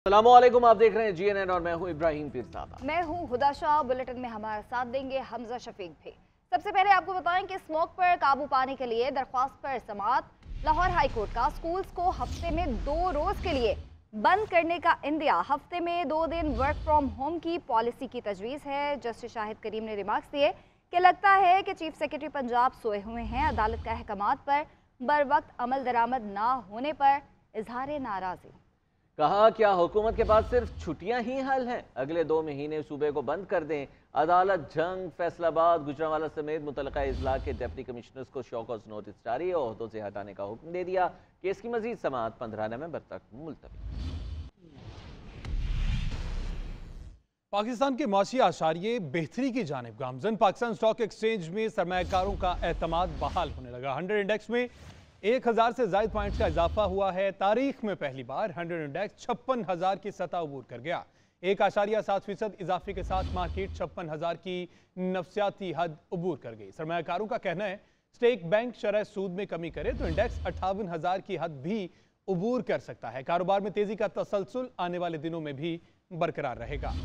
अस्सलाम वालेकुम, आप देख रहे हैं GNN और मैं हूं इब्राहिम पीरज़ादा। मैं हूं हुदा शाह। बुलेटिन में हमारा साथ देंगे हमजा शफीक भी। सबसे पहले आपको बताएं कि स्मोक पर काबू पाने के लिए दरख्वास्त पर समाअत। लाहौर हाई कोर्ट का स्कूल्स को हफ्ते में 2 रोज के लिए बंद करने का इंदिया। हफ्ते में 2 दिन वर्क फ्रॉम होम की पॉलिसी की तजवीज़ है। जस्टिस शाहिद करीम ने रिमार्क्स दिए कि लगता है कि चीफ सेक्रेटरी पंजाब सोए हुए हैं। अदालत का अहकामात पर बर वक्त अमल दरामद ना होने पर इजहार नाराज़ी। कहा, क्या हुकूमत के पास सिर्फ छुट्टियां ही हल हैं? अगले 2 महीने सूबे को बंद कर दें। अदालत जंग, फैसलाबाद, गुजरांवाला समेत मुतल्लिका अजला के डिप्टी कमिश्नर्स को शो कॉज नोटिस जारी और ओहदों से हटाने का हुक्म दे दिया। केस की मजीद समाअत 15 नवंबर तक मुलतवी। पाकिस्तान के मौसी आशारिये बेहतरी की जानिब गामजन। पाकिस्तान स्टॉक एक्सचेंज में सरमायाकारों का एतमाद बहाल होने लगा। 100 इंडेक्स में 1000 से ज़ायद पॉइंट्स का इजाफा हुआ है। तारीख में पहली बार 100 इंडेक्स 56,000 की सतह अबूर कर गया। 1.7% इजाफे के साथ मार्केट 56,000 की नफसियाती हद अबूर कर गई। सरमायाकारों का कहना है स्टेक बैंक शरह सूद में कमी करे तो इंडेक्स 58,000 की हद भी अबूर कर सकता है। कारोबार में तेजी का तसलसल आने वाले दिनों में भी बरकरार रहेगा।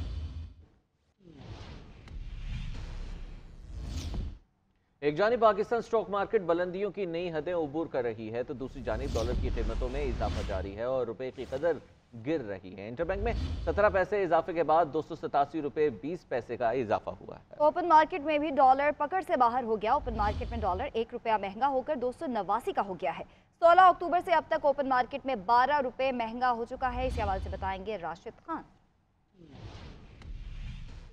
एक जानिब पाकिस्तान स्टॉक मार्केट बुलंदियों की नई हदें अबूर कर रही है तो दूसरी जानिब डॉलर की कीमतों में इजाफा जारी है और रुपए की कदर गिर रही है। इंटरबैंक में 17 पैसे इजाफे के बाद 287 रुपए 20 पैसे का इजाफा हुआ है। ओपन मार्केट में भी डॉलर पकड़ से बाहर हो गया। ओपन मार्केट में डॉलर 1 रुपया महंगा होकर 289 का हो गया है। 16 अक्टूबर से अब तक ओपन मार्केट में 12 रुपए महंगा हो चुका है। इस हवाले से बताएंगे राशिद खान।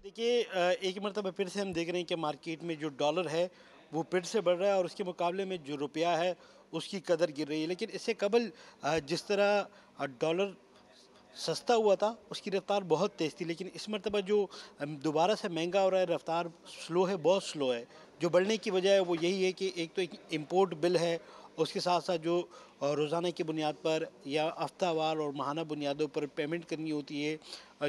देखिए, एक मरतबा फिर से हम देख रहे हैं कि मार्केट में जो डॉलर है वो फिर से बढ़ रहा है और उसके मुकाबले में जो रुपया है उसकी कदर गिर रही है। लेकिन इससे कबल जिस तरह डॉलर सस्ता हुआ था उसकी रफ्तार बहुत तेज़ थी, लेकिन इस मरतबा जो दोबारा से महंगा हो रहा है रफ्तार स्लो है, बहुत स्लो है। जो बढ़ने की वजह है वो यही है कि एक तो एक इम्पोर्ट बिल है, उसके साथ साथ जो रोज़ाना की बुनियाद पर या हफ्तावार और माहाना बुनियादों पर पेमेंट करनी होती है,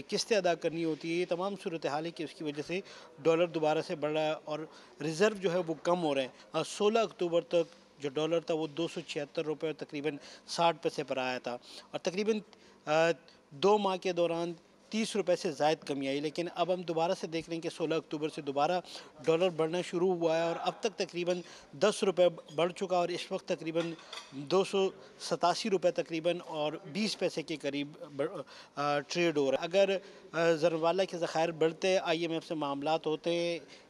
किस्तें अदा करनी होती है, ये तमाम सूरत हाल है कि उसकी वजह से डॉलर दोबारा से बढ़ रहा है और रिज़र्व जो है वो कम हो रहे हैं। 16 अक्टूबर तक जो डॉलर था वो 276 रुपये और तकरीबन 60 पैसे पर आया था और तकरीबन 2 माह के दौरान 30 रुपये से ज़ायद कमी आई। लेकिन अब हम दोबारा से देख रहे हैं कि 16 अक्टूबर से दोबारा डॉलर बढ़ना शुरू हुआ है और अब तक तकरीबन 10 रुपये बढ़ चुका और इस वक्त तकरीबन 287 रुपये तकरीबन और 20 पैसे के करीब ट्रेड हो रहा है। अगर ज़रवाला के ज़खायर बढ़ते, IMF से मामलात होते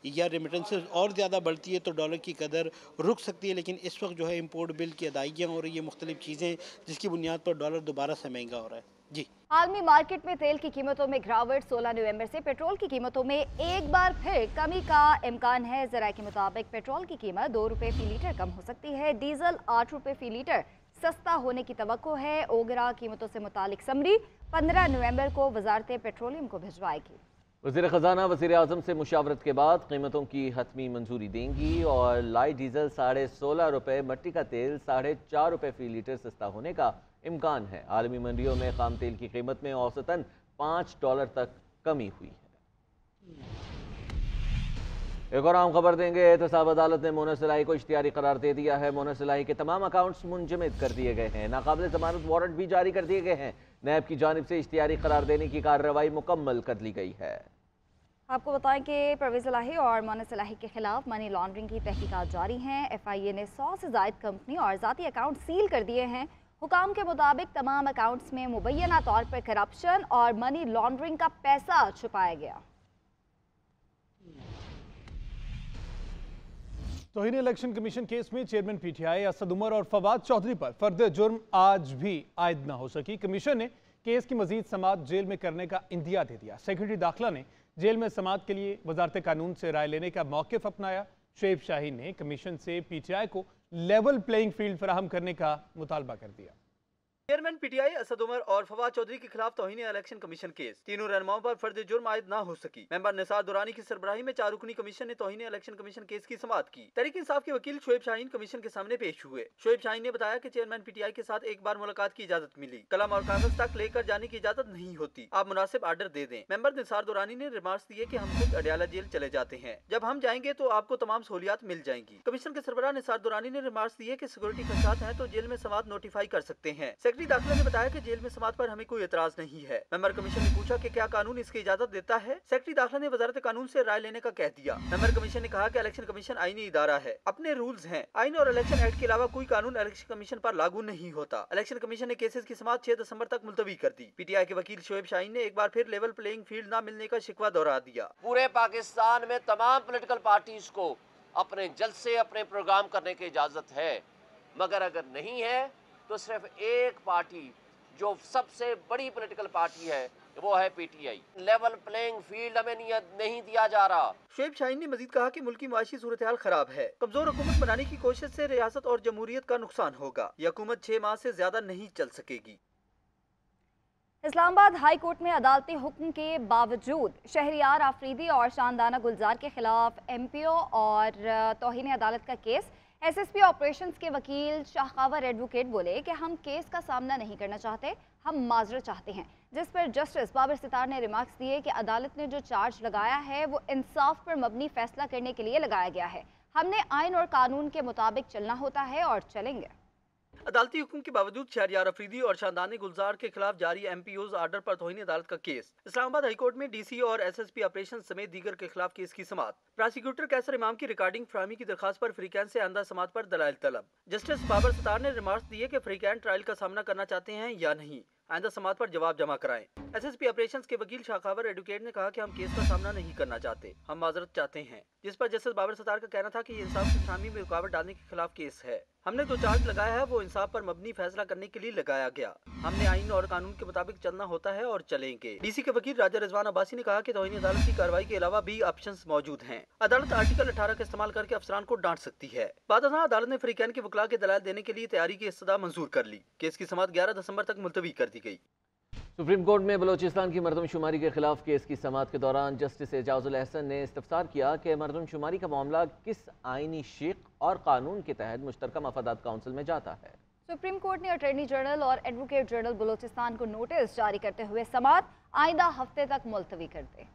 या रेमिटेंसेस और ज़्यादा बढ़ती है तो डॉलर की कदर रुक सकती है। लेकिन इस वक्त जो है इम्पोर्ट बिल की अदायगियाँ हो रही है, मुख्तलिफ चीज़ें जिसकी बुनियाद पर डॉलर दोबारा से महंगा हो रहा है। जी, आलमी मार्केट में तेल की कीमतों में गिरावट। 16 नवंबर से पेट्रोल की कीमतों में एक बार फिर कमी का इम्कान है। ज़राए के मुताबिक पेट्रोल की कीमत 2 रुपये फी लीटर कम हो सकती है। डीजल 8 रुपये फी लीटर सस्ता होने की तवक्को है। ओगरा कीमतों से मुतालिक समरी 15 नवंबर को वजारत पेट्रोलियम को भिजवाएगी। वज़ीर ख़जाना वज़ीर आज़म से मुशावरत के बाद कीमतों की हतमी मंजूरी देंगी और लाइट डीजल 16.5 रुपये, मट्टी का तेल 4.5 रुपये फी लीटर सस्ता होने का इम्कान है। आलमी मंडियों में खाम तेल की कीमत में औसतन $5 तक कमी हुई है। एक और अहम खबर देंगे। एहतसाब अदालत ने मोना सिलाही को इश्तियारी करार दे दिया है। मोना सिलाही के तमाम अकाउंट्स मुंजमद कर दिए गए हैं। नाकाबिल जमानत वारंट भी जारी कर दिए गए हैं। नैब की जानिब से इश्तियारी करार देने की कार्रवाई मुकम्मल कर ली गई है। आपको बताएं कि परवेज़ इलाही और मोना सिलाही के खिलाफ मनी लॉन्ड्रिंग की तहकीकात जारी हैं। FIA ने 100 से ज़ायद कंपनी और ज़ाती अकाउंट सील कर दिए हैं। हुकाम के मुताबिक तमाम अकाउंट्स में मुबैना तौर पर करप्शन और मनी लॉन्ड्रिंग का पैसा छुपाया गया। तौहीन इलेक्शन कमीशन केस में चेयरमैन PTI असद उमर और फवाद चौधरी पर फर्द जुर्म आज भी आयद न हो सकी। कमीशन ने केस की मजीद समाअत जेल में करने का इंदिया दे दिया। सेक्रेटरी दाखिला ने जेल में समाअत के लिए वजारत कानून से राय लेने का मौक़िफ़ अपनाया। शुएब शाहीन ने कमीशन से PTI को लेवल प्लेइंग फील्ड फराहम करने का मुतालबा कर दिया। चेयरमैन PTI असद उमर और फवाद चौधरी के खिलाफ तौहीन इलेक्शन कमीशन केस। तीनों रहनुमाओं पर फर्द जुर्म आयद न हो सकी। मेंबर निसार दुरानी की सरबराही में 4 रुकनी कमीशन ने तौहीन इलेक्शन कमीशन केस की समाअत की। तहरीक इंसाफ के वकील शुएब शाहीन कमीशन के सामने पेश हुए। शुएब शाहीन ने बताया कि चेयरमैन PTI के साथ एक बार मुलाकात की इजाजत मिली। कलम और कागज तक लेकर जाने की इजाजत नहीं होती, आप मुनासिब आर्डर दे दें। मेंबर निसार दुरानी ने रिमार्क्स दिए कि हम खुद अडियाला जेल चले जाते हैं, जब हम जाएंगे तो आपको तमाम सहूलियात मिल जाएंगी। कमीशन के सरबराह निसार दुरानी ने रिमार्क्स दिए कि सिक्योरिटी खदशात हैं तो जेल में समाअत नोटिफाई कर सकते हैं। सेक्रेटरी दाखिला ने बताया कि जेल में समात पर हमें कोई एतराज नहीं है। मेंबर कमीशन ने पूछा कि क्या कानून इसकी इजाजत देता है। सेक्रेटरी दाखिला ने वजारत कानून से राय लेने का कह दिया। मेंबर कमीशन ने कहा कि इलेक्शन कमीशन आईनी इदारा है, अपने रूल्स हैं। आइन और इलेक्शन एक्ट के अलावा कोई कानून इलेक्शन कमीशन पर लागू नहीं होता। इलेक्शन कमीशन ने केसेस की समात 6 दिसंबर तक मुलतवी कर दी। पीटीआई के वकील शोएब शाहीन ने एक बार फिर लेवल प्लेइंग फील्ड न मिलने का शिकवा दोहरा दिया। पूरे पाकिस्तान में तमाम पॉलिटिकल पार्टीज को अपने जलसे, अपने प्रोग्राम करने की इजाजत है, मगर अगर नहीं है तो सिर्फ एक पार्टी जो सबसे बड़ी पॉलिटिकल पार्टी है वो है पीटीआई। लेवल प्लेइंग फील्ड हमें नहीं दिया जा रहा। शोएब शाहीन ने मजीद कहा कि मुल्क की माशी सूरत हाल खराब है। कमजोर हुकूमत बनाने की कोशिश से रियासत और जमहूरियत का नुकसान होगा। ये हुकूमत 6 माह से ज्यादा नहीं चल सकेगी। इस्लामाबाद हाई कोर्ट में अदालती हुक्म के बावजूद शहरियार आफरीदी और शानदाना गुलजार के खिलाफ एमपीओ और तौहीन अदालत का केस। एसएसपी ऑपरेशंस के वकील शाहकावर एडवोकेट बोले कि हम केस का सामना नहीं करना चाहते, हम माजरत चाहते हैं, जिस पर जस्टिस बाबर सितार ने रिमार्क्स दिए कि अदालत ने जो चार्ज लगाया है वो इंसाफ पर मबनी फैसला करने के लिए लगाया गया है। हमने आइन और कानून के मुताबिक चलना होता है और चलेंगे। अदालती हुक्म के बावजूद शहरियार अफरीदी और शानदानी गुलजार के खिलाफ जारी एमपीओज आर्डर पर तौहीन अदालत का केस। इस्लामाबाद हाईकोर्ट में डीसी और एसएसपी ऑपरेशन समेत दीगर के खिलाफ केस की समात। प्रोसिक्यूटर कैसर इमाम की रिकॉर्डिंग फराहमी की दरखास्त पर फ्रीकैन से आंदा समात पर दलाइल तलब। जस्टिस बाबर सितार ने रिमार्क्स दिए कि फ्रीकैन ट्रायल का सामना करना चाहते हैं या नहीं, आइंदा समात पर जवाब जमा कराएं। एसएसपी ऑपरेशंस के वकील शाहकावर एडवोकेट ने कहा कि हम केस का सामना नहीं करना चाहते, हम माजरत चाहते हैं, जिस पर जस्टिस बाबर सितार का कहना था कि ये इंसाफ की फराहमी में रुकावट डालने के खिलाफ केस है। हमने जो चार्ज लगाया है वो इंसाफ पर मबनी फैसला करने के लिए लगाया गया। हमने आइन और कानून के मुताबिक चलना होता है और चलेंगे। डीसी के वकील राजा रिजवान अब्बासी ने कहा कि तौहीन अदालत की कार्रवाई के अलावा भी ऑप्शंस मौजूद हैं। अदालत आर्टिकल 18 का इस्तेमाल करके अफसरान को डांट सकती है। बाद अदालत ने फ्रीकैन के वकला के दलाल देने के लिए तैयारी की इस्तदा मंजूर कर ली। केस की समात 11 दिसंबर तक मुलतवी कर दी गई। सुप्रीम कोर्ट में बलोचिस्तान की मरदमशुमारी के खिलाफ केस की समात के दौरान जस्टिस एजाजुल एहसन ने इस्तफसार किया कि मरदमशुमारी का मामला किस आईनी शिक और कानून के तहत मुश्तरका मफादात काउंसिल में जाता है। सुप्रीम कोर्ट ने अटॉर्नी जनरल और एडवोकेट जनरल बलोचिस्तान को नोटिस जारी करते हुए समात आइंदा हफ्ते तक मुलतवी कर दी।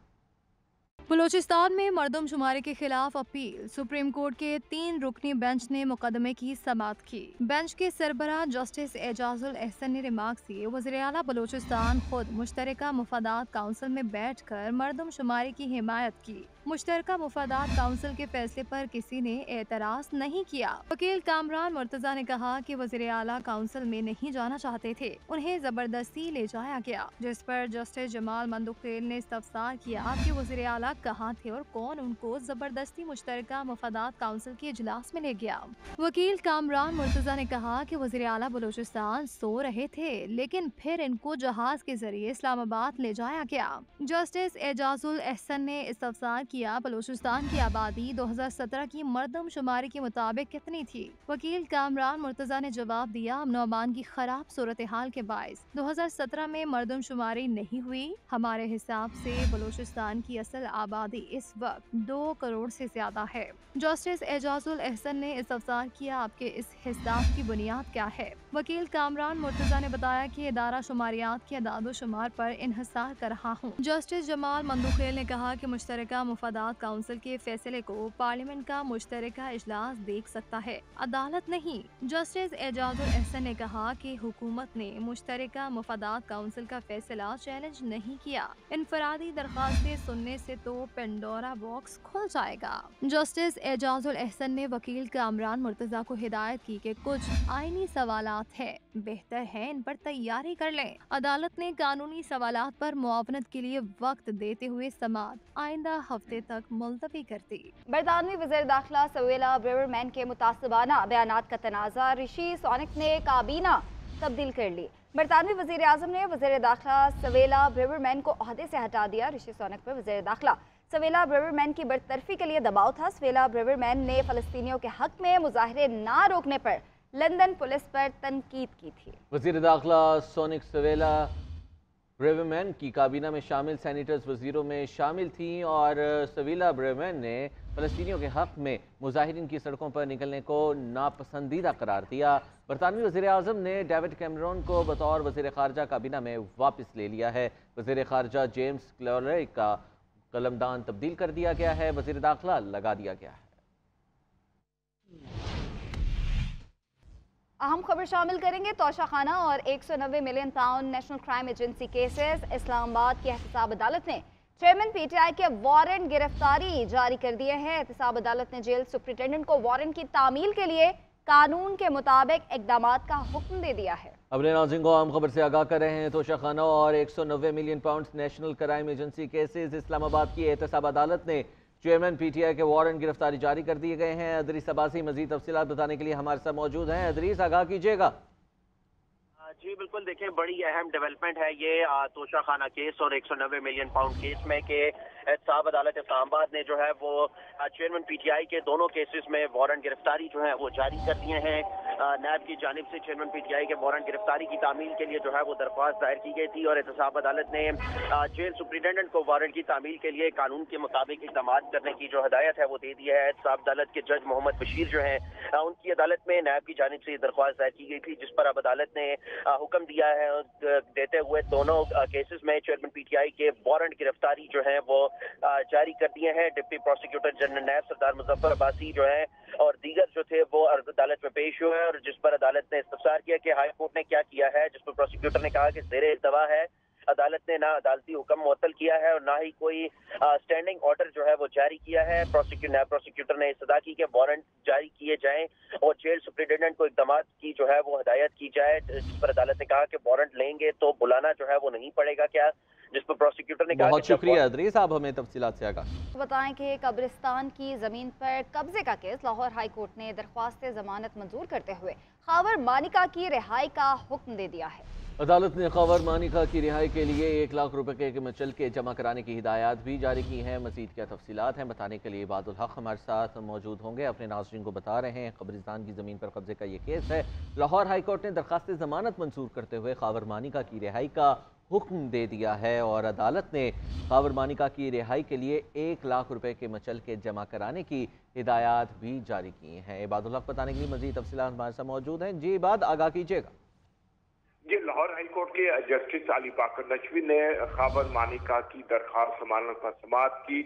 बलोचिस्तान में मरदमशुमारी के खिलाफ अपील। सुप्रीम कोर्ट के 3 रुकनी बेंच ने मुकदमे की समात की। बेंच के सरबराह जस्टिस एजाजुल एहसन ने रिमार्क्स दिए, वज़ीर आला बलोचिस्तान खुद मुश्तरका मुफादात काउंसिल में बैठकर मरदमशुमारी की हिमायत की। मुश्तरका मुफादात काउंसिल के फैसले पर किसी ने एतराज नहीं किया। वकील कामरान मुर्तजा ने कहा कि वज़ीर आला काउंसिल में नहीं जाना चाहते थे, उन्हें जबरदस्ती ले जाया गया, जिस पर जस्टिस जमाल मंदुखेल ने इस्तफसार किया कि वज़ीर आला कहाँ थे और कौन उनको जबरदस्ती मुश्तरका मुफादात काउंसिल के इजलास में ले गया। वकील कामरान मुर्तजा ने कहा कि वज़ीर आला बलोचिस्तान सो रहे थे, लेकिन फिर इनको जहाज के जरिए इस्लामाबाद ले जाया गया। जस्टिस एजाजुल एहसन ने इस्तफसार किया, बलोचिस्तान की आबादी 2017 की मरदमशुमारी के मुताबिक कितनी थी। वकील कामरान मुर्तजा ने जवाब दिया, अमन अमान की खराब सूरत हाल के बायस 2017 में मरदमशुमारी नहीं हुई। हमारे हिसाब से बलोचिस्तान की असल आबादी इस वक्त 2 करोड़ से ज्यादा है। जस्टिस एजाजुल एहसन ने इस्तफसार किया, आपके इस हिसाब की बुनियाद क्या है। वकील कामरान मुर्तजा ने बताया कि इदारा शुमारियात के अदाद शुमार पर इन्हिसार कर रहा हूँ। जस्टिस जमाल मंदुखेल ने कहा कि मुश्तरका मुफादात काउंसिल के फैसले को पार्लियामेंट का मुश्तरका इजलास देख सकता है, अदालत नहीं। जस्टिस एजाजुल एहसन ने कहा कि हुकूमत ने मुश्तरका मुफादात काउंसिल का फैसला चैलेंज नहीं किया। इनफरादी दरखास्तें सुनने से तो पेंडोरा बॉक्स खुल जाएगा। जस्टिस एजाजुल एहसन ने वकील कामरान मुर्तजा को हिदायत की कि कुछ आईनी सवालात है, बेहतर है इन पर तैयारी कर लें। अदालत ने कानूनी सवालात पर मुआवनत के लिए वक्त देते हुए समात आइंदा हफ्ते तक मुलतवी कर दी। बरतानवी वज़ीर दाखिला सवेला ब्रेवरमैन के मुतासिबाना बयानात का तनाज़ा ऋषि सोनक ने काबीना तब्दील कर ली। बरतानवी वज़ीर आज़म ने वज़ीर दाखिला सवेला ब्रेवरमैन को ओहदे से हटा दिया। ऋषि सोनक पर वज़ीर दाखिला सवेला ब्रेवरमैन की बरतरफी के लिए दबाव था। सवेला ब्रेवरमैन ने फ़लस्तीनियों के हक में मुजाहरे ना रोकने पर लंदन पुलिस पर तनकीद की थी। वज़ीर दाखिला सोनिक सवेला ब्रेवरमैन की काबीना में शामिल सैनिटर्स वज़ीरों में शामिल थीं और सवेला ब्रेवरमैन ने फ़लस्तीनियों के हक़ में मुजाहिरीन की सड़कों पर निकलने को नापसंदीदा करार दिया। बरतानवी वज़ीर आज़म ने डेविड कैमरून को बतौर वज़ीर ख़ारजा काबीना में वापस ले लिया है। वज़ीर ख़ारजा जेम्स क्लेरे का कलमदान तब्दील कर दिया गया है, वज़ीर दाखिला लगा दिया गया है। अहम खबर शामिल करेंगे तोशाखाना और 190 million pound national Crime agency cases. Islamabad की एहतसाब अदालत ने चेयरमैन पीटीआई के वारंट गिरफ्तारी जारी कर दिए हैं। एहतसाब अदालत ने जेल सुप्रिंटेंडेंट को वारंट की तामील के लिए कानून के मुताबिक इकदामात का हुक्म दे दिया है। अपने नाज़रीन को आम खबर से आगाह कर रहे हैं। तोशाखाना और 190 million pound national Crime agency cases. Islamabad की एहतसाब अदालत ने चेयरमैन पीटीआई के वारंट गिरफ्तारी जारी कर दिए गए हैं। अदरीस अब्बासी मजीद तफसीलात बताने के लिए हमारे साथ मौजूद हैं। अदरीस, आगाह कीजिएगा। जी बिल्कुल, देखिए बड़ी अहम डेवलपमेंट है ये तोशाखाना केस और 190 मिलियन पाउंड केस में कि एहतसाब अदालत इस्लामाबाद ने जो है वो चेयरमैन पीटीआई के दोनों केसेस में वारंट गिरफ्तारी जो है वो जारी कर दिए हैं। नैब की जानिब से चेयरमैन पीटीआई के वारंट गिरफ्तारी की तामील के लिए जो है वो दरख्वास्त दायर की गई थी और एहतसाब अदालत ने जेल सुप्रिंटेंडेंट को वारंट की तामील के लिए कानून के मुताबिक इकदाम करने की जो हदायत है वो दे दी है। एहतसाब अदालत के जज मोहम्मद बशीर जो है उनकी अदालत में नैब की जानिब से दरख्वास्त दायर की गई थी, जिस पर अब अदालत ने हुक्म दिया है देते हुए दोनों केसेस में चेयरमैन पीटीआई के वारंट गिरफ्तारी जो है वो जारी कर दिए हैं। डिप्टी प्रोसिक्यूटर जनरल नैब सरदार मुजफ्फर अब्बासी जो है और दीगर जो थे वो अदालत में पेश हुए और जिस पर अदालत ने इस्तफसार किया कि हाई कोर्ट ने क्या किया है, जिस पर प्रोसिक्यूटर ने कहा कि ज़ेरे इल्तवा है। अदालत ने ना अदालती हुक्म मुअत्तल किया है और ना ही कोई स्टैंडिंग ऑर्डर जो है वो जारी किया है। नैब प्रोसिक्यूटर ने इस्तदा की कि वारंट जारी किए जाएं और जेल सुप्रिंटेंडेंट को इकदाम की जो है वो हदायत की जाए, जिस पर अदालत ने कहा कि वारंट लेंगे तो बुलाना जो है वो नहीं पड़ेगा क्या, जिस पर प्रोसिक्यूटर ने कहा। बहुत शुक्रिया अदरीस, आप हमें तफसीलात से आगाह। बताएं कि कब्रिस्तान की जमीन पर कब्जे का केस लाहौर हाई कोर्ट ने दरख्वास्त जमानत मंजूर करते हुए खावर मानिका की रिहाई का हुक्म दे दिया है। अदालत ने खावर मानिका की रिहाई के लिए 1 लाख रुपए के मुचलके जमा कराने की हिदायत भी जारी की हैं। मजीद क्या तफसीलात हैं बताने के लिए इबादुल हक हमारे साथ मौजूद होंगे। अपने नाज़रीन को बता रहे हैं कब्रिस्तान की ज़मीन पर कब्जे का ये केस है। लाहौर हाई कोर्ट ने दरख्वास्त ज़मानत मंजूर करते हुए खावर मानिका की रिहाई का हुक्म दे दिया है और अदालत ने खावर मानिका की रिहाई के लिए 1 लाख रुपए के मुचलके जमा कराने की हिदायत भी जारी की हैं। इबादुल हक बताने के लिए मजीद तफसीलात हमारे साथ मौजूद हैं। जी इबाद, आगाह कीजिएगा। जी, लाहौर हाई कोर्ट के जस्टिस अली बाकर नजवी ने खाबर मानिका की दरख्वास्त जमानत पर समाअत की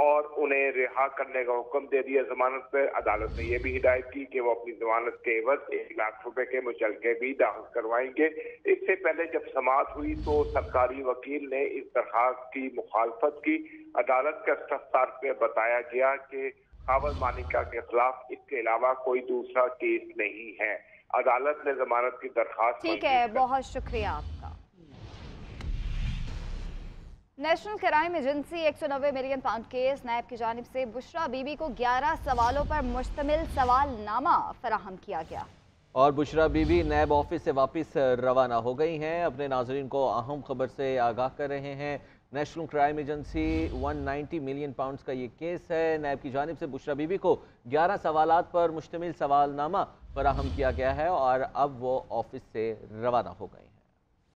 और उन्हें रिहा करने का हुक्म दे दिया। जमानत पर अदालत ने यह भी हिदायत की कि वो अपनी जमानत के एवज 1 लाख रुपए के मुचलके भी दाखिल करवाएंगे। इससे पहले जब समाअत हुई तो सरकारी वकील ने इस दरख्वास्त की मुखालफत की। अदालत का इस्तफसार पे बताया गया कि खाबर मानिका के खिलाफ इसके अलावा कोई दूसरा केस नहीं है। अदालत ने जमानत की दरख्वास्त ठीक है, बहुत शुक्रिया आपका। National Crime Agency 190 million pound case NAB की जानिब से बुशरा बीबी को 11 सवालों पर मुश्तमिल सवालनामा फराहम किया गया और बुशरा बीबी नैब ऑफिस से वापस रवाना हो गई हैं। अपने नाजरीन को अहम खबर से आगाह कर रहे हैं। National Crime Agency 190 million pounds का ये केस है। नैब की जानिब से बुशरा बीबी को 11 सवालात पर मुश्तमिल सवालनामा फराहम किया गया है और अब वो ऑफिस से रवाना हो गए हैं।